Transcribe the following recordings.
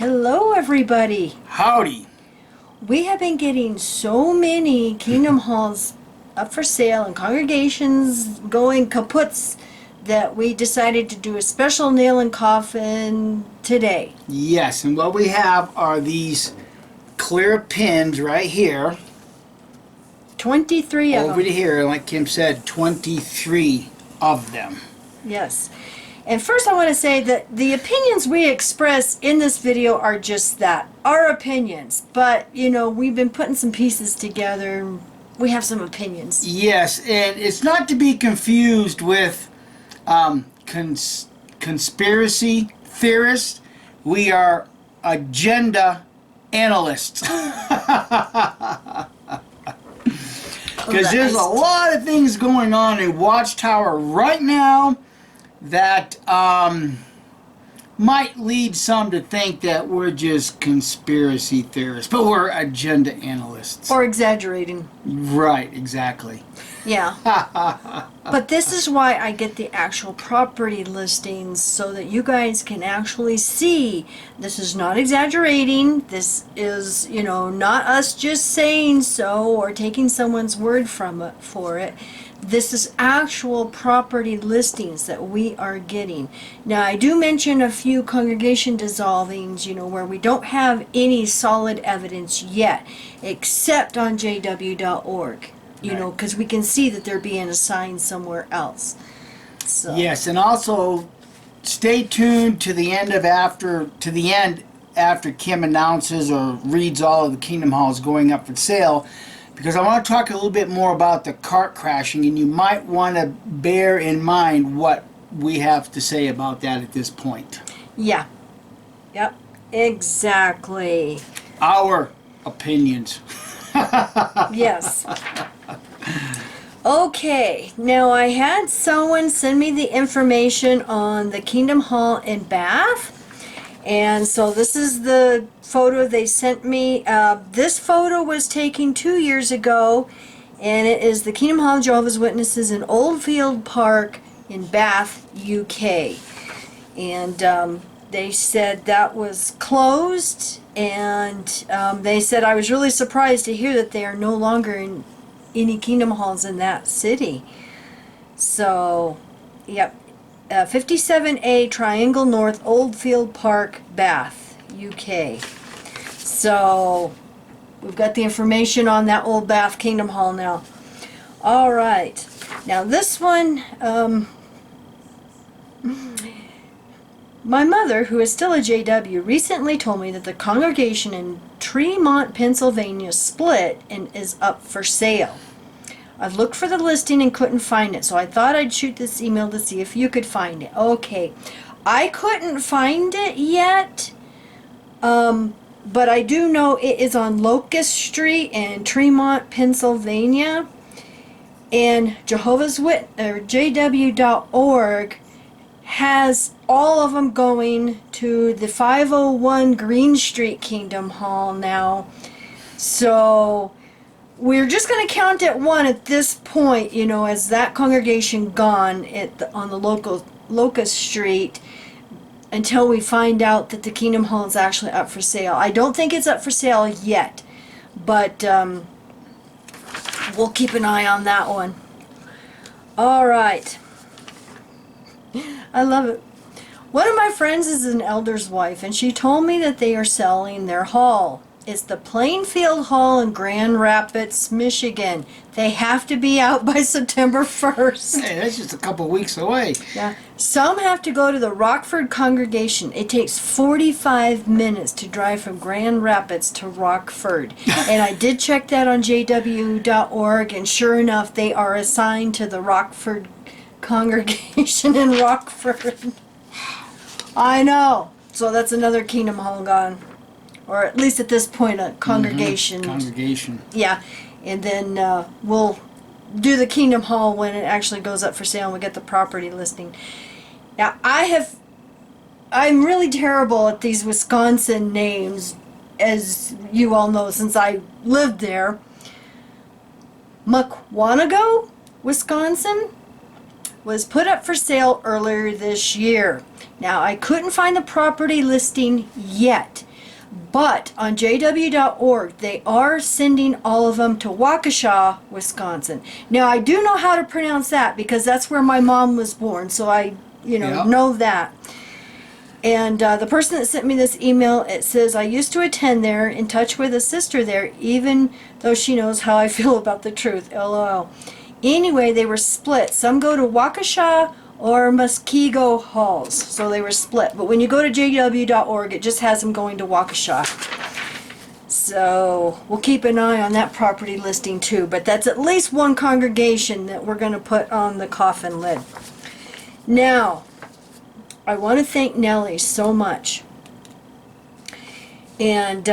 Hello, everybody. Howdy. We have been getting so many Kingdom Halls up for sale and congregations going kaputs that we decided to do a special nail and coffin today. Yes, and what we have are these clear pins right here. 23 of Over them. here, like Kim said, 23 of them. Yes. And first I want to say that the opinions we express in this video are just that, our opinions. But, you know, we've been putting some pieces together. We have some opinions. Yes, and it's not to be confused with conspiracy theorists. We are agenda analysts. Because there's a lot of things going on in Watchtower right now that might lead some to think that we're just conspiracy theorists, but we're agenda analysts. Or exaggerating. Right, exactly. Yeah. But this is why I get the actual property listings, so that you guys can actually see this is not exaggerating. This is, you know, not us just saying so or taking someone's word from it for it. This is actual property listings that we are getting. Now, I do mention a few congregation dissolvings, you know, where we don't have any solid evidence yet, except on jw.org. You know, because we can see that they're being assigned somewhere else. So. Yes, and also stay tuned to the end after Kim announces or reads all of the Kingdom Halls going up for sale, because I want to talk a little bit more about the cart crashing, and you might want to bear in mind what we have to say about that at this point. Yeah. Yep. Exactly. Our opinions. Yes. Okay, now I had someone send me the information on the Kingdom Hall in Bath, and so this is the photo they sent me. This photo was taken 2 years ago, and it is the Kingdom Hall of Jehovah's Witnesses in Oldfield Park in Bath, UK. And they said that was closed, and they said I was really surprised to hear that they are no longer in any Kingdom Halls in that city. So, yep, 57A Triangle North, Oldfield Park, Bath, UK. So, we've got the information on that old Bath Kingdom Hall now. All right, now this one, my mother, who is still a JW, recently told me that the congregation in Tremont, Pennsylvania split and is up for sale. I've looked for the listing and couldn't find it, so I thought I'd shoot this email to see if you could find it. Okay, I couldn't find it yet, but I do know it is on Locust Street in Tremont, Pennsylvania, and JW.org has all of them going to the 501 Green Street Kingdom Hall now. So we're just going to count at one at this point, you know, as that congregation gone on the Locust Street, until we find out that the Kingdom Hall is actually up for sale. I don't think it's up for sale yet, but we'll keep an eye on that one. All right. I love it. One of my friends is an elder's wife, and she told me that they are selling their hall. It's the Plainfield Hall in Grand Rapids, Michigan. They have to be out by September 1st. Hey, that's just a couple weeks away. Yeah. Some have to go to the Rockford congregation. It takes 45 minutes to drive from Grand Rapids to Rockford. And I did check that on jw.org, and sure enough, they are assigned to the Rockford congregation in Rockford. I know. So that's another Kingdom Hall gone. Or at least at this point, a congregation. Congregation. Yeah. And then we'll do the Kingdom Hall when it actually goes up for sale and we get the property listing. Now, I'm really terrible at these Wisconsin names, as you all know, since I lived there. Mukwonago, Wisconsin, was put up for sale earlier this year. Now, I couldn't find the property listing yet. But on jw.org, they are sending all of them to Waukesha, Wisconsin. Now, I do know how to pronounce that because that's where my mom was born, so I, Yep. know that. And the person that sent me this email, it says, I used to attend there, in touch with a sister there, even though she knows how I feel about the truth. LOL. Anyway, they were split. Some go to Waukesha or Muskego Halls. So they were split. But when you go to jw.org, it just has them going to Waukesha. So we'll keep an eye on that property listing too. But that's at least one congregation that we're going to put on the coffin lid. Now, I want to thank Nellie so much. And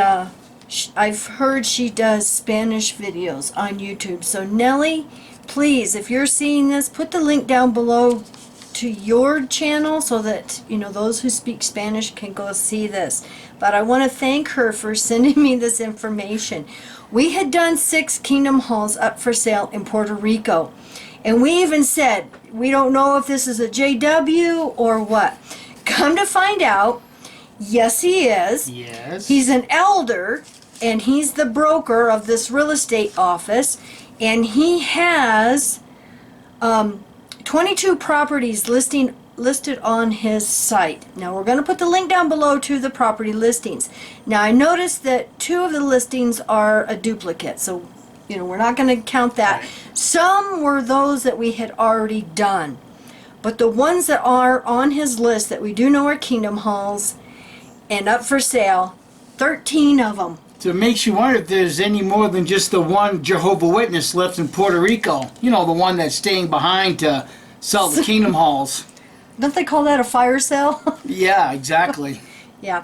I've heard she does Spanish videos on YouTube. So Nellie, please, if you're seeing this, put the link down below to your channel so that, those who speak Spanish can go see this. But I want to thank her for sending me this information. We had done 6 Kingdom Halls up for sale in Puerto Rico. And we even said, we don't know if this is a JW or what. Come to find out, yes he is. Yes. He's an elder, and he's the broker of this real estate office. And he has 22 properties listed on his site. Now we're going to put the link down below to the property listings. Now I noticed that 2 of the listings are a duplicate, so we're not going to count that. Some were those that we had already done. But the ones that are on his list that we do know are Kingdom Halls and up for sale, 13 of them. So it makes you wonder if there's any more than just the one Jehovah Witness left in Puerto Rico. The one that's staying behind to sell the Kingdom Halls. Don't they call that a fire sale? Yeah, exactly. Yeah.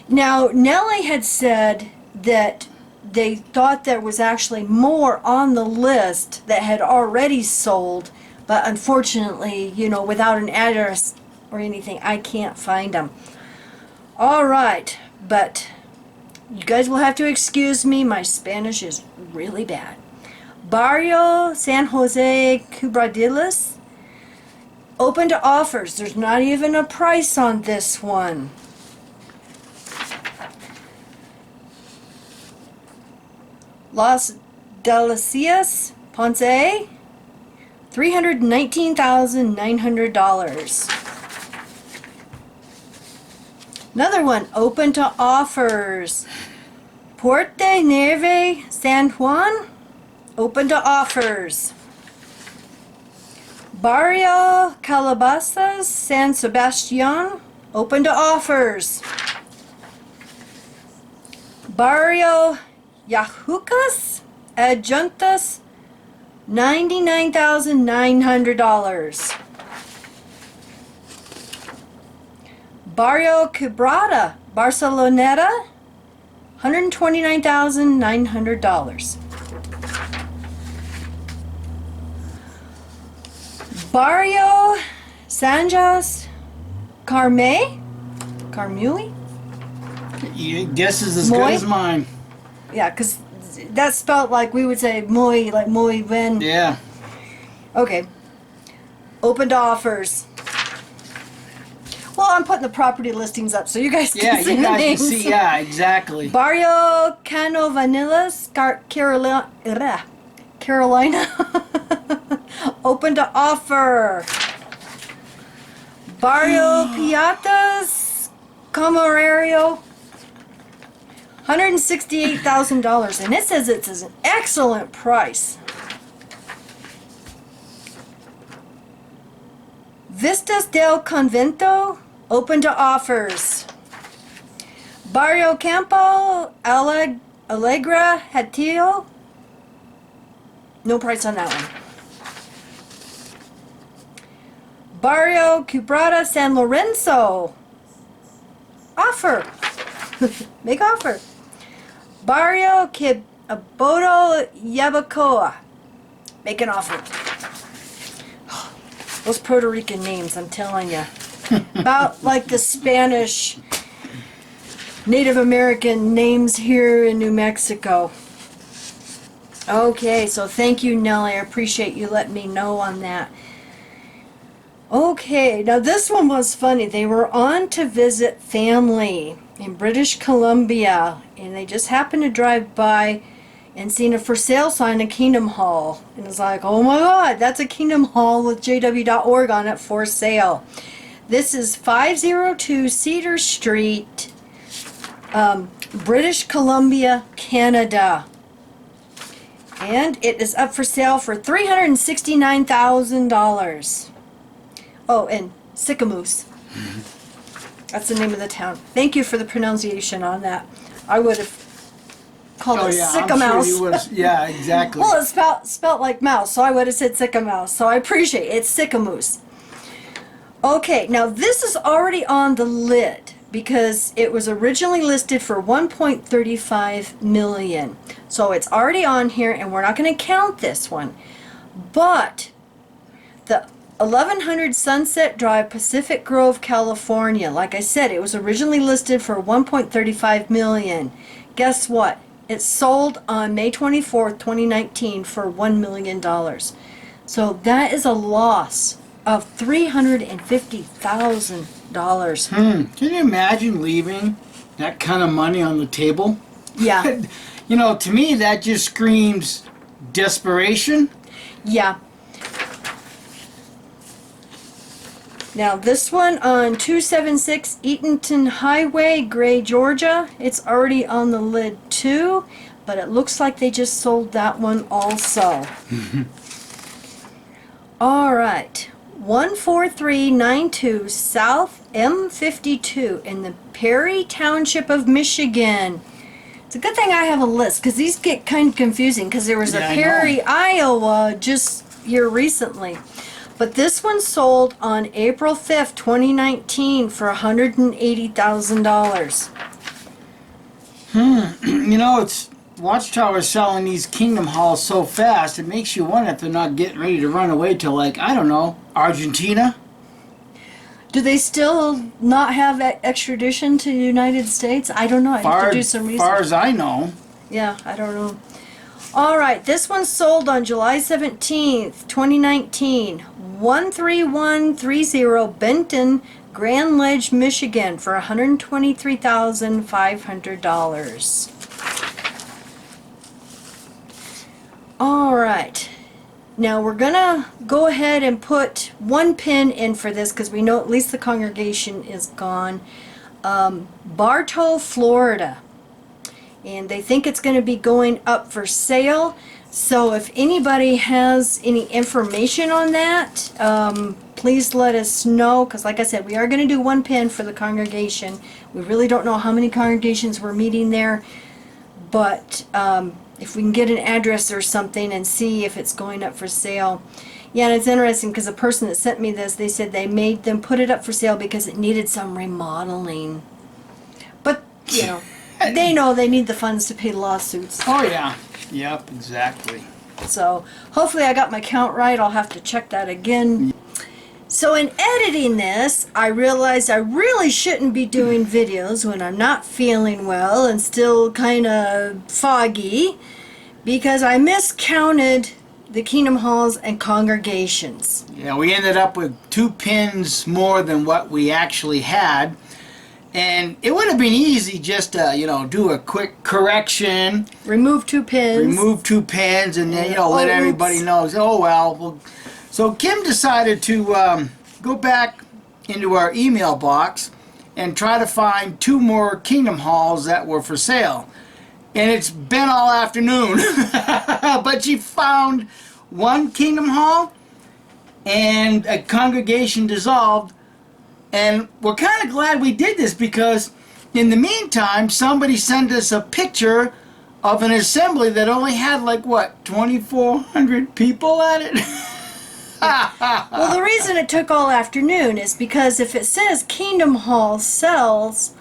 Now, Nellie had said that they thought there was actually more on the list that had already sold, but unfortunately, without an address or anything, I can't find them. All right, but you guys will have to excuse me. My Spanish is really bad. Barrio San Jose Cubradilas, open to offers. There's not even a price on this one. Las Delicias, Ponce, $319,900. Another one, open to offers. Puerto Nieve, San Juan, open to offers. Barrio Calabasas, San Sebastian, open to offers. Barrio Yahucas, Adjuntas, $99,900. Barrio Quebrada, Barceloneta, $129,900. Barrio Sanjas Carmui? Your guess is as good as mine. Yeah, because that's spelled like we would say muy, like muy bien. Yeah. Okay. Open to offers. Well, I'm putting the property listings up so you guys can see you the guys names. can see. Yeah, exactly. Barrio Cano Vanillas, Carolina. Open to offer. Barrio Piatas, Comorario, $168,000, and it says it's an excellent price. Vistas del Convento, open to offers. Barrio Campo, Alegra, Hatillo, no price on that one. Barrio Quebrada, San Lorenzo, offer. Make offer. Barrio Bodo Yabacoa, make an offer. Those Puerto Rican names, I'm telling you. About like the Spanish Native American names here in New Mexico. Okay, so thank you, Nellie. I appreciate you letting me know on that. Okay, now this one was funny. They were on to visit family. in British Columbia, and they just happened to drive by and seen a for sale sign at Kingdom Hall, and it's like, oh my god, that's a Kingdom Hall with jw.org on it for sale. This is 502 Cedar Street, British Columbia, Canada, and it is up for sale for $369,000. Oh, and Sicamous. That's the name of the town. Thank you for the pronunciation on that. I would have called it I'm Sycamouse. sure you would've- yeah, exactly. Well, it's spelled like mouse, so I would have said Sycamouse. So I appreciate it. It's Sicamous. Okay, now this is already on the lid because it was originally listed for $1.35 million. So it's already on here, and we're not going to count this one. But the 1100 Sunset Drive, Pacific Grove, California. Like I said, it was originally listed for $1.35 million. Guess what? It sold on May 24th, 2019 for $1 million. So that is a loss of $350,000. Can you imagine leaving that kind of money on the table? Yeah, You know, to me, that just screams desperation. yeah. Now this one on 276 Eatonton Highway, Gray, Georgia. It's already on the lid too, but it looks like they just sold that one also. All right. 14392 South M52 in the Perry Township of Michigan. It's a good thing I have a list because these get kind of confusing because there was a Yeah, I know. Perry, Iowa just here recently. But this one sold on April 5th, 2019 for $180,000. You know, it's Watchtower's selling these Kingdom Halls so fast, it makes you wonder if they're not getting ready to run away to, like, I don't know, Argentina? Do they still not have extradition to the United States? I don't know. I have to do some research. Far as I know. Yeah, I don't know. All right, this one sold on July 17th, 2019. 13130 Benton, Grand Ledge, Michigan for $123,500. All right. Now we're gonna go ahead and put one pin in for this because we know at least the congregation is gone. Bartow, Florida. And they think it's going to be going up for sale. So if anybody has any information on that, please let us know. Because like I said, we are going to do one pin for the congregation. We really don't know how many congregations we're meeting there. But if we can get an address or something and see if it's going up for sale. Yeah, and it's interesting because the person that sent me this, they said they made them put it up for sale because it needed some remodeling. But, you know, they know they need the funds to pay lawsuits. Oh, yeah. Yep, exactly. So hopefully I got my count right. I'll have to check that again. So in editing this, I realized I really shouldn't be doing videos when I'm not feeling well and still kind of foggy because I miscounted the Kingdom Halls and congregations. Yeah, we ended up with 2 pins more than what we actually had. And it would have been easy just to, you know, do a quick correction, Remove 2 pins. remove 2 pins, and then, you know, let Oh, everybody oops. know. Oh, well. So Kim decided to go back into our email box and try to find 2 more Kingdom Halls that were for sale. And it's been all afternoon. But she found 1 Kingdom Hall and a congregation dissolved. And we're kind of glad we did this because in the meantime, somebody sent us a picture of an assembly that only had like, what, 2,400 people at it? Well, the reason it took all afternoon is because if it says Kingdom Hall sells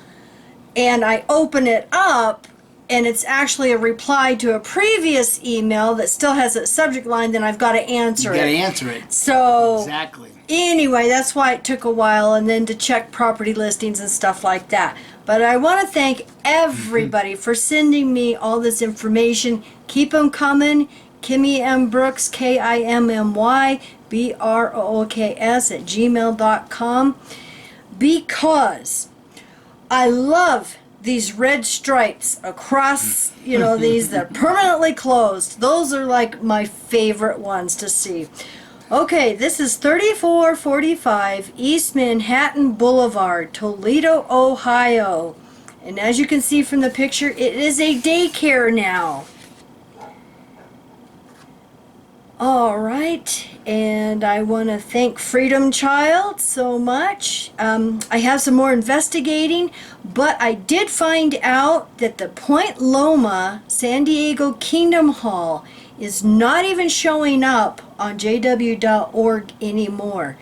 and I open it up and it's actually a reply to a previous email that still has a subject line, then I've got to answer You gotta it. answer it. So Exactly. anyway, that's why it took a while, and then to check property listings and stuff like that. But I want to thank everybody for sending me all this information. Keep them coming. Kimmy M. Brooks, KIMMY, BROOKS @gmail.com, because I love these red stripes across, you know, these that are permanently closed. Those are like my favorite ones to see. Okay, this is 3445 East Manhattan Boulevard, Toledo, Ohio. And as you can see from the picture, it is a daycare now. All right, and I want to thank Freedom Child so much. I have some more investigating, but I did find out that the Point Loma San Diego Kingdom Hall is not even showing up on jw.org anymore.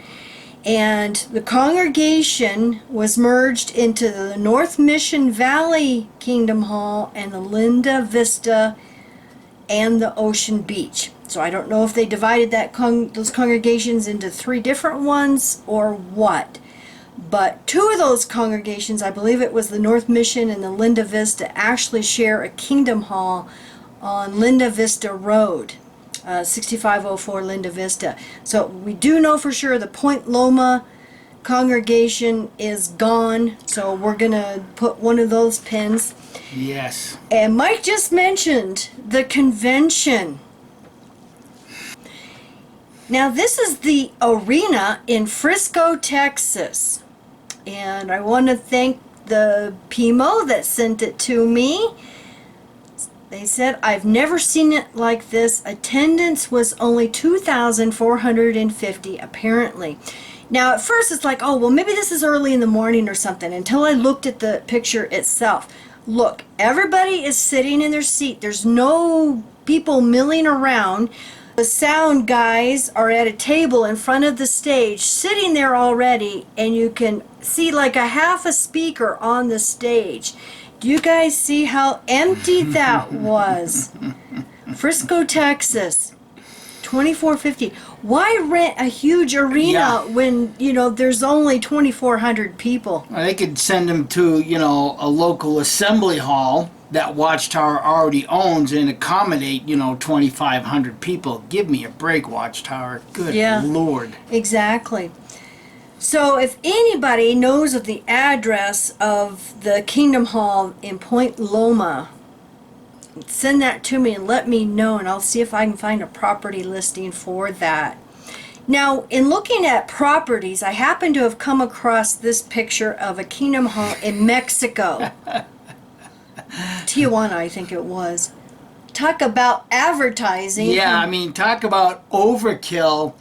And the congregation was merged into the North Mission Valley Kingdom Hall and the Linda Vista and the Ocean Beach. So I don't know if they divided those congregations into 3 different ones or what. But 2 of those congregations, I believe it was the North Mission and the Linda Vista, actually share a Kingdom Hall on Linda Vista Road, 6504 Linda Vista. So we do know for sure the Point Loma congregation is gone. So we're going to put one of those pins. Yes. And Mike just mentioned the convention. Now this is the arena in Frisco, Texas. And I want to thank the PMO that sent it to me. They said, I've never seen it like this. Attendance was only 2,450 apparently. Now at first it's like, oh, well maybe this is early in the morning or something, until I looked at the picture itself. Look, everybody is sitting in their seat. There's no people milling around. The sound guys are at a table in front of the stage, sitting there already, and you can see like a half a speaker on the stage. Do you guys see how empty that was? Frisco, Texas, 2450. Why rent a huge arena when, you know, there's only 2,400 people? Well, they could send them to, you know, a local assembly hall that Watchtower already owns and accommodate, you know, 2,500 people. Give me a break, Watchtower. Good Lord. Exactly. So if anybody knows of the address of the Kingdom Hall in Point Loma, send that to me and let me know, and I'll see if I can find a property listing for that. Now, in looking at properties, I happen to have come across this picture of a Kingdom Hall in Mexico. Tijuana, I think it was. Talk about advertising. Yeah, I mean, talk about overkill.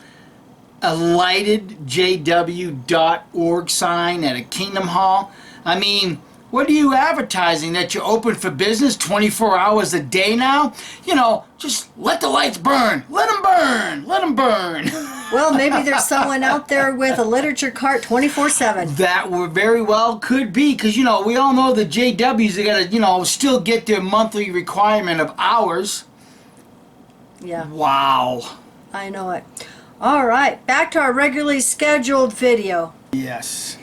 A lighted jw.org sign at a Kingdom Hall. I mean, what are you advertising? That you're open for business 24 hours a day now? You know, just let the lights burn. Let them burn. Let them burn. Well, maybe there's someone out there with a literature cart 24/7. That very well could be, because, you know, we all know the JWs are going to, you know, still get their monthly requirement of hours. Yeah. Wow. I know it. All right, back to our regularly scheduled video. Yes.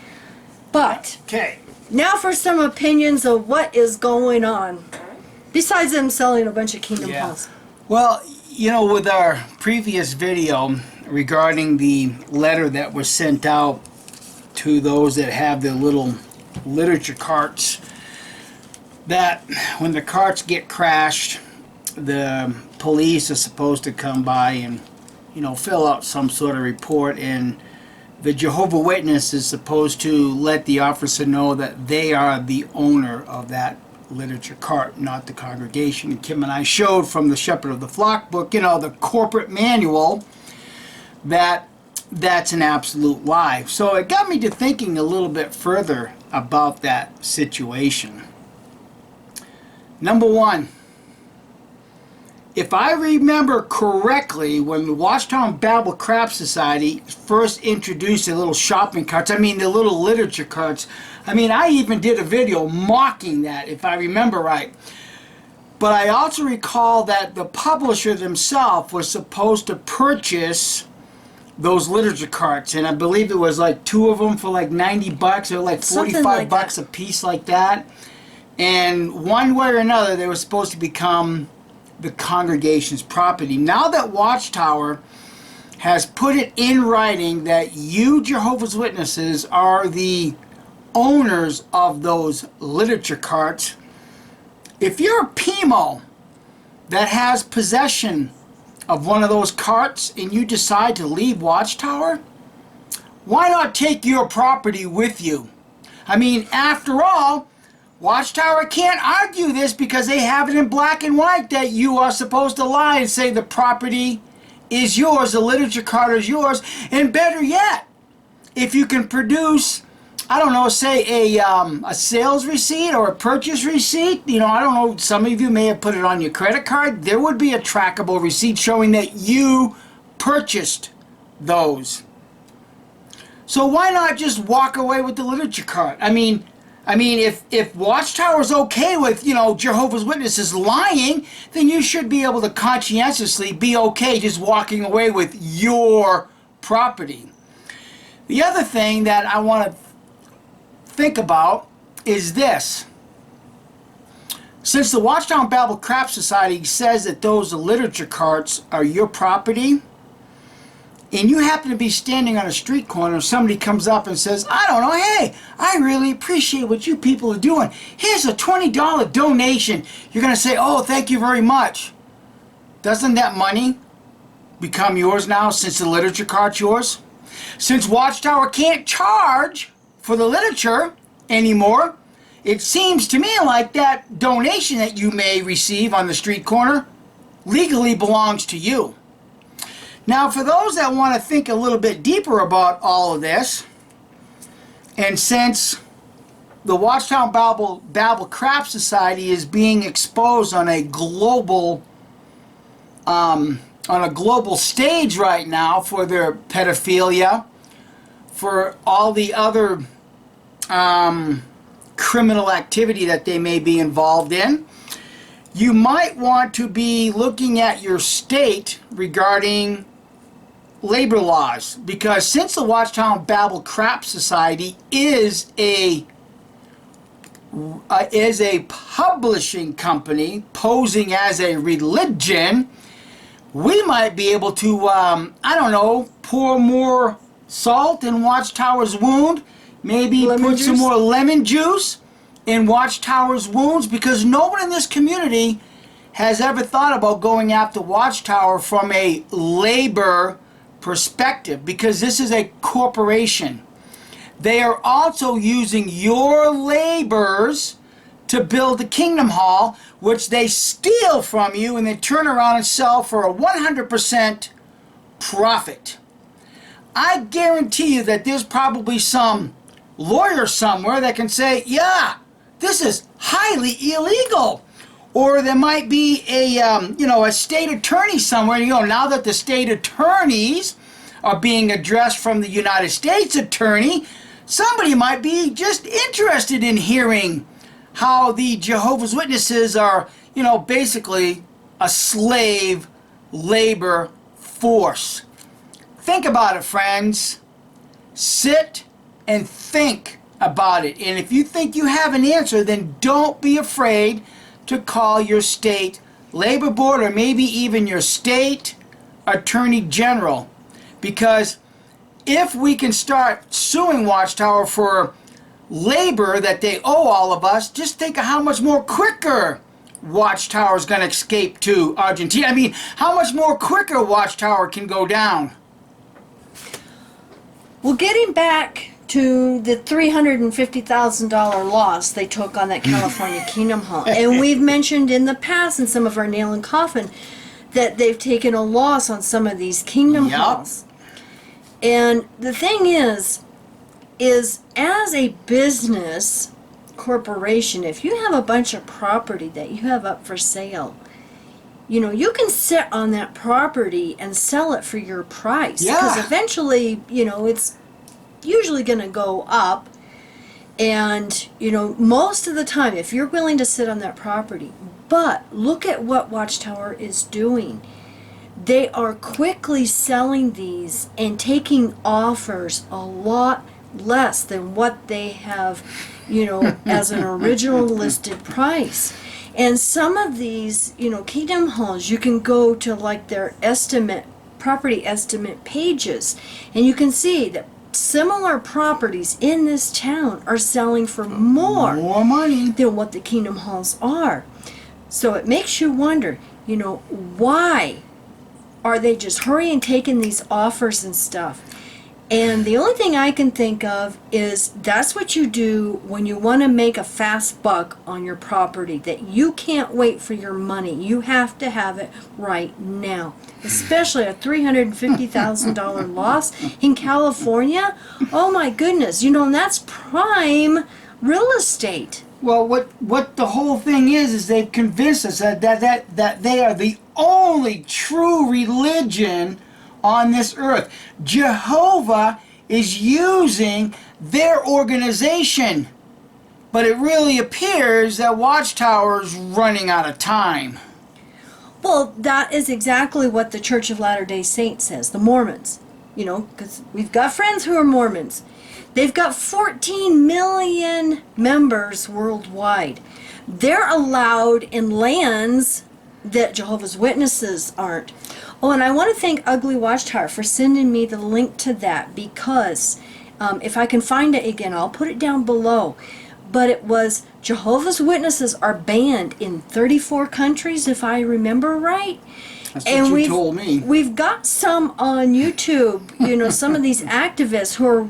But Okay. now for some opinions of what is going on, besides them selling a bunch of Kingdom Halls. Well, you know, with our previous video regarding the letter that was sent out to those that have their little literature carts, that when the carts get crashed, the police are supposed to come by and, you know, fill out some sort of report, and the Jehovah's Witness is supposed to let the officer know that they are the owner of that literature cart, not the congregation. And Kim and I showed from the Shepherd of the Flock book, you know, the corporate manual, that that's an absolute lie. So it got me to thinking a little bit further about that situation. Number one, if I remember correctly, when the Watchtown Bible Craft Society first introduced their little shopping carts, I mean the little literature carts, I mean I even did a video mocking that, if I remember right. But I also recall that the publisher themselves was supposed to purchase those literature carts, and I believe it was like 2 of them for like 90 bucks or like 45 bucks a piece, like that. And one way or another, they were supposed to become the congregation's property. Now that Watchtower has put it in writing that you, Jehovah's Witnesses, are the owners of those literature carts, if you're a PMO that has possession of one of those carts and you decide to leave Watchtower, why not take your property with you? I mean, after all, Watchtower can't argue this because they have it in black and white that you are supposed to lie and say the property is yours, the literature cart is yours, and better yet, if you can produce, I don't know, say a sales receipt or a purchase receipt, you know, I don't know, some of you may have put it on your credit card, there would be a trackable receipt showing that you purchased those. So why not just walk away with the literature cart? I mean, if Watchtower's okay with, you know, Jehovah's Witnesses lying, then you should be able to conscientiously be okay just walking away with your property. The other thing that I want to think about is this. Since the Watchtower Bible Craft Society says that those literature carts are your property, and you happen to be standing on a street corner, somebody comes up and says, I don't know, hey, I really appreciate what you people are doing. Here's a $20 donation. You're going to say, oh, thank you very much. Doesn't that money become yours now since the literature cart's yours? Since Watchtower can't charge for the literature anymore, it seems to me like that donation that you may receive on the street corner legally belongs to you. Now, for those that want to think a little bit deeper about all of this, and since the Watchtower Bible Craft Society is being exposed on a global stage right now for their pedophilia, for all the other criminal activity that they may be involved in, you might want to be looking at your state regarding labor laws, because since the Watchtower Bible Craft Society is a publishing company posing as a religion, we might be able to, I don't know, pour more salt in Watchtower's wound, maybe put some more lemon juice in Watchtower's wounds, because no one in this community has ever thought about going after Watchtower from a labor perspective, because this is a corporation. They are also using your labors to build the Kingdom Hall, which they steal from you and then turn around and sell for a 100% profit. I guarantee you that there's probably some lawyer somewhere that can say, yeah, this is highly illegal. Or there might be a state attorney somewhere. You know, now that the state attorneys are being addressed from the United States attorney, somebody might be just interested in hearing how the Jehovah's Witnesses are, you know, basically a slave labor force. Think about it, friends. Sit and think about it. And if you think you have an answer, then don't be afraid to call your state labor board or maybe even your state attorney general. Because if we can start suing Watchtower for labor that they owe all of us, just think of how much more quicker Watchtower is going to escape to Argentina. I mean, how much more quicker Watchtower can go down. Well, getting back to the $350,000 loss they took on that California Kingdom Hall. And we've mentioned in the past in some of our Nail and Coffin that they've taken a loss on some of these Kingdom Halls. And the thing is as a business corporation, if you have a bunch of property that you have up for sale, you know, you can sit on that property and sell it for your price. Because eventually, you know, it's usually going to go up. And, you know, most of the time, if you're willing to sit on that property, but look at what Watchtower is doing. They are quickly selling these and taking offers a lot less than what they have, you know, as an original listed price. And some of these, you know, Kingdom Halls, you can go to like their property estimate pages, and you can see that similar properties in this town are selling for more money. than what the Kingdom Halls are. So it makes you wonder, why are they just hurrying taking these offers and stuff? And the only thing I can think of is that's what you do when you want to make a fast buck on your property, that you can't wait for your money. You have to have it right now. Especially a $350,000 loss in California. Oh my goodness, and that's prime real estate. Well, what the whole thing is they've convinced us that they are the only true religion on this earth. Jehovah is using their organization, but it really appears that Watchtower's running out of time. Well, that is exactly what the Church of Latter-day Saints says, the Mormons. Because we've got friends who are Mormons. They've got 14 million members worldwide. They're allowed in lands that Jehovah's Witnesses aren't. Oh, and I want to thank Ugly Watchtower for sending me the link to that, because if I can find it again, I'll put it down below. But it was Jehovah's Witnesses are banned in 34 countries, if I remember right. That's what you told me. We've got some on YouTube, some of these activists who are,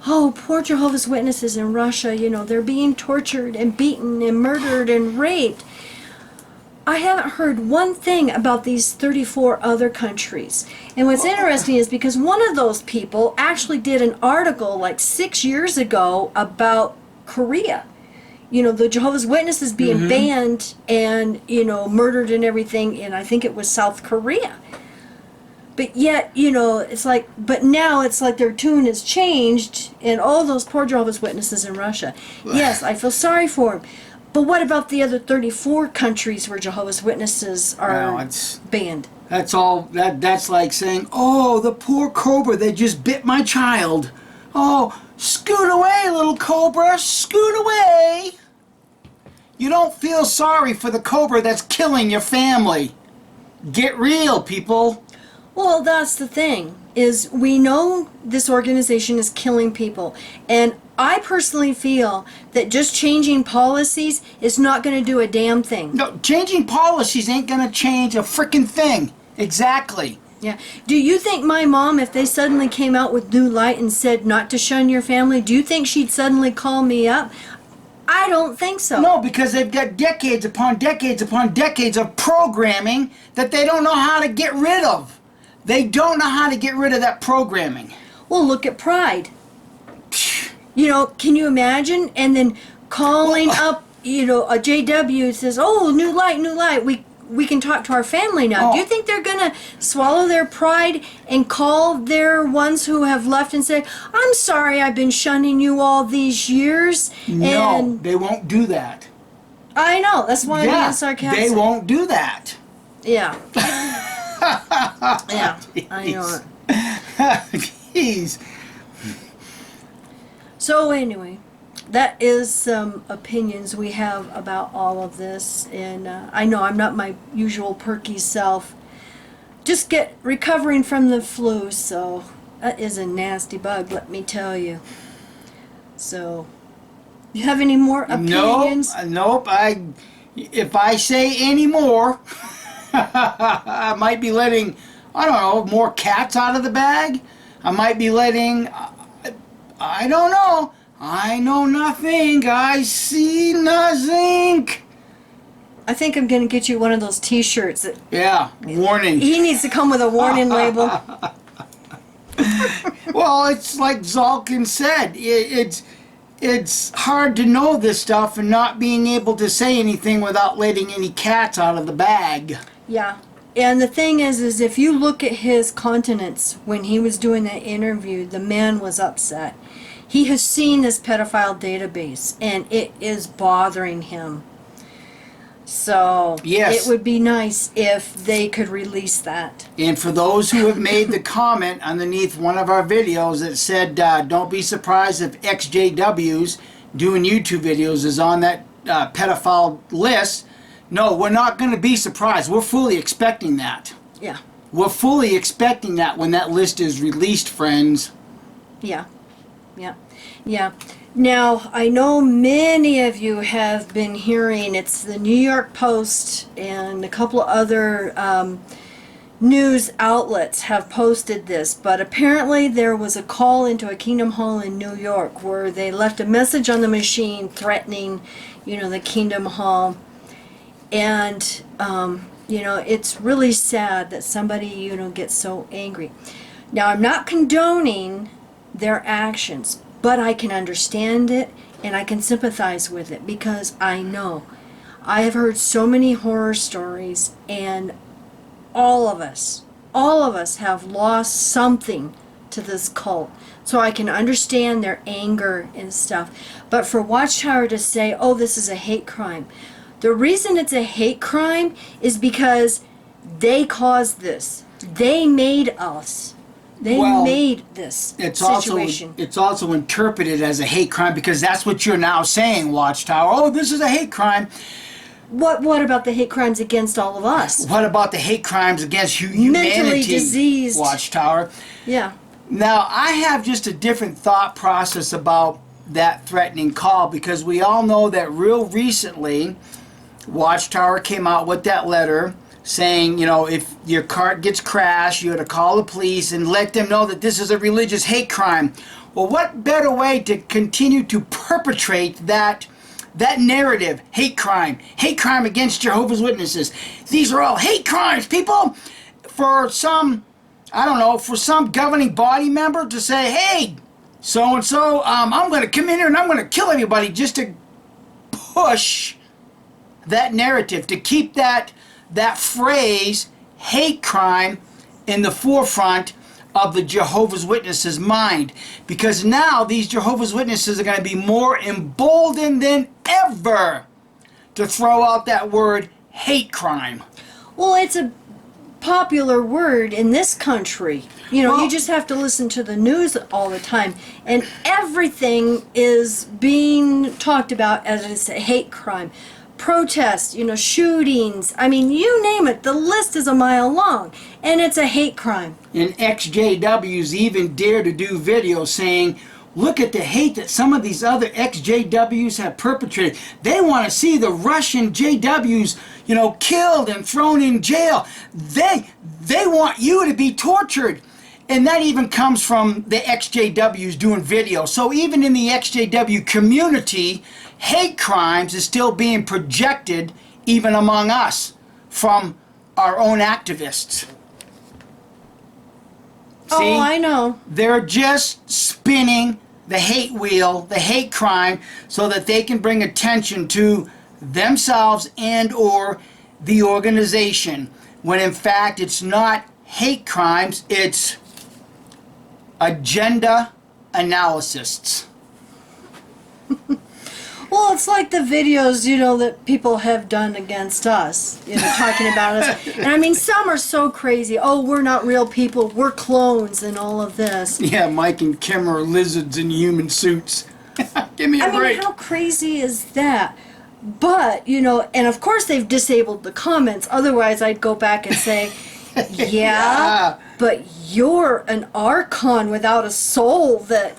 oh, poor Jehovah's Witnesses in Russia, they're being tortured and beaten and murdered and raped. I haven't heard one thing about these 34 other countries. And what's interesting is because one of those people actually did an article like 6 years ago about Korea. The Jehovah's Witnesses being banned and, murdered and everything in, I think it was South Korea. But yet, it's like, but now it's like their tune has changed, and all those poor Jehovah's Witnesses in Russia. Yes, I feel sorry for them. But what about the other 34 countries where Jehovah's Witnesses are banned? That's all. That's like saying, oh, the poor cobra that just bit my child. Oh, scoot away, little cobra, scoot away. You don't feel sorry for the cobra that's killing your family. Get real, people. Well, that's the thing, is we know this organization is killing people. And I personally feel that just changing policies is not going to do a damn thing. No, changing policies ain't going to change a frickin' thing. Exactly. Yeah. Do you think my mom, if they suddenly came out with New Light and said not to shun your family, do you think she'd suddenly call me up? I don't think so. No, because they've got decades upon decades upon decades of programming that they don't know how to get rid of. They don't know how to get rid of that programming. Well, look at Pride. Can you imagine? And then calling up, a JW says, oh, New Light, we can talk to our family now. Oh. Do you think they're going to swallow their pride and call their ones who have left and say, I'm sorry I've been shunning you all these years? No, and they won't do that. I know, that's why I'm being sarcastic. They won't do that. Yeah. Yeah, I know it. Jeez. So anyway, that is some opinions we have about all of this, and I know I'm not my usual perky self. Just recovering from the flu, so that is a nasty bug, let me tell you. So, you have any more opinions? Nope. If I say any more, I might be letting, I don't know, more cats out of the bag. I might be letting, I don't know. I know nothing. I see nothing. I think I'm going to get you one of those t-shirts. Yeah, warning. He needs to come with a warning label. Well, it's like Zalkin said. It's hard to know this stuff and not being able to say anything without letting any cats out of the bag. Yeah. And the thing is if you look at his countenance when he was doing that interview, the man was upset. He has seen this pedophile database, and it is bothering him. So, yes, it would be nice if they could release that. And for those who have made the comment underneath one of our videos that said, don't be surprised if XJWs doing YouTube videos is on that pedophile list. No, we're not going to be surprised. We're fully expecting that. Yeah. We're fully expecting that when that list is released, friends. Yeah, yeah, yeah. Now, I know many of you have been hearing, it's the New York Post and a couple of other news outlets have posted this, but apparently there was a call into a Kingdom Hall in New York where they left a message on the machine threatening, the Kingdom Hall. And, it's really sad that somebody, gets so angry. Now, I'm not condoning their actions, but I can understand it and I can sympathize with it because I know. I have heard so many horror stories, and all of us have lost something to this cult. So I can understand their anger and stuff. But for Watchtower to say, oh, this is a hate crime. The reason it's a hate crime is because they caused this. They made us. They made this situation. It's also interpreted as a hate crime because that's what you're now saying, Watchtower. Oh, this is a hate crime. What about the hate crimes against all of us? What about the hate crimes against humanity? Mentally diseased. Watchtower. Yeah. Now, I have just a different thought process about that threatening call because we all know that real recently, Watchtower came out with that letter saying, if your cart gets crashed, you got to call the police and let them know that this is a religious hate crime. Well, what better way to continue to perpetrate that narrative, hate crime against Jehovah's Witnesses. These are all hate crimes, people. For some governing body member to say, hey, so-and-so, I'm going to come in here and I'm going to kill everybody just to push that narrative, to keep that phrase, hate crime, in the forefront of the Jehovah's Witnesses' mind, because now these Jehovah's Witnesses are going to be more emboldened than ever to throw out that word hate crime. Well, it's a popular word in this country. You just have to listen to the news all the time, and everything is being talked about as a hate crime. Protests, shootings, you name it, the list is a mile long, and it's a hate crime. And XJWs even dare to do videos saying, look at the hate that some of these other XJWs have perpetrated. They want to see the Russian JWs, killed and thrown in jail. They want you to be tortured. And that even comes from the XJWs doing videos. So even in the XJW community, hate crimes is still being projected even among us from our own activists. See? Oh, I know. They're just spinning the hate wheel, the hate crime, so that they can bring attention to themselves and or the organization, when in fact it's not hate crimes, it's agenda analysts. Well, it's like the videos, that people have done against us, talking about us. And some are so crazy. Oh, we're not real people. We're clones and all of this. Yeah, Mike and Kim are lizards in human suits. Give me a break. How crazy is that? But, and of course they've disabled the comments. Otherwise, I'd go back and say, yeah, but you're an archon without a soul that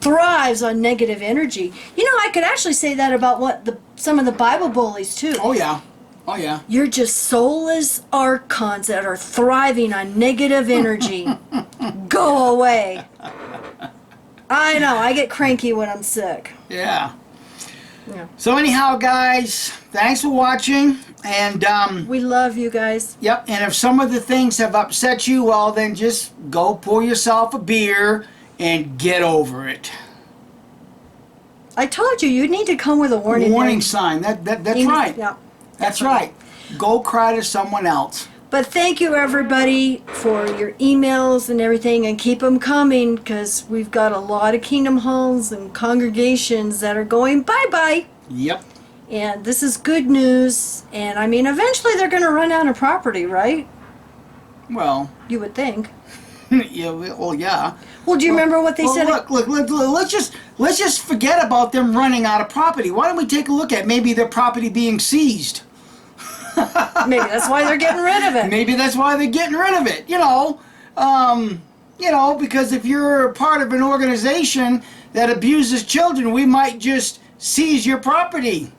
thrives on negative energy. I could actually say that about some of the Bible bullies too. Oh yeah. You're just soulless archons that are thriving on negative energy. Go away. I know, I get cranky when I'm sick. Yeah. So anyhow, guys, thanks for watching, and we love you guys. Yep, and if some of the things have upset you, well, then just go pour yourself a beer and get over it. I told you, you need to come with a warning sign. That's right. Yeah, that's right. Go cry to someone else. But thank you, everybody, for your emails and everything, and keep them coming, because we've got a lot of Kingdom Halls and congregations that are going bye-bye. Yep. And this is good news. And, eventually they're going to run out of property, right? Well. You would think. Yeah, well, yeah. Well, do you remember what they said? Look, let's just forget about them running out of property. Why don't we take a look at maybe their property being seized? Maybe that's why they're getting rid of it. Maybe that's why they're getting rid of it. You know, because if you're part of an organization that abuses children, we might just seize your property.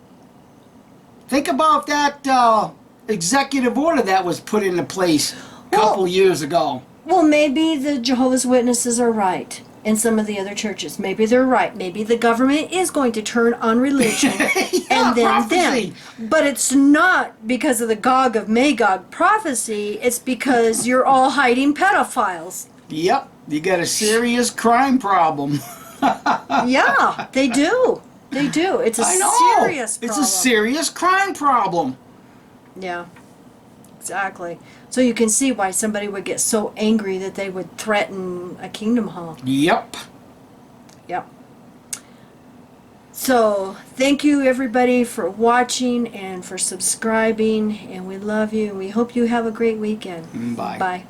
Think about that executive order that was put into place a couple years ago. Well, maybe the Jehovah's Witnesses are right, and some of the other churches. Maybe they're right. Maybe the government is going to turn on religion and then prophecy. them. But it's not because of the Gog of Magog prophecy. It's because you're all hiding pedophiles. Yep, you got a serious crime problem. Yeah, they do. They do. It's a I know. serious problem. It's a serious crime problem. Yeah, exactly. So you can see why somebody would get so angry that they would threaten a Kingdom Hall. Yep. Yep. So thank you everybody for watching and for subscribing, and we love you and we hope you have a great weekend. Bye. Bye.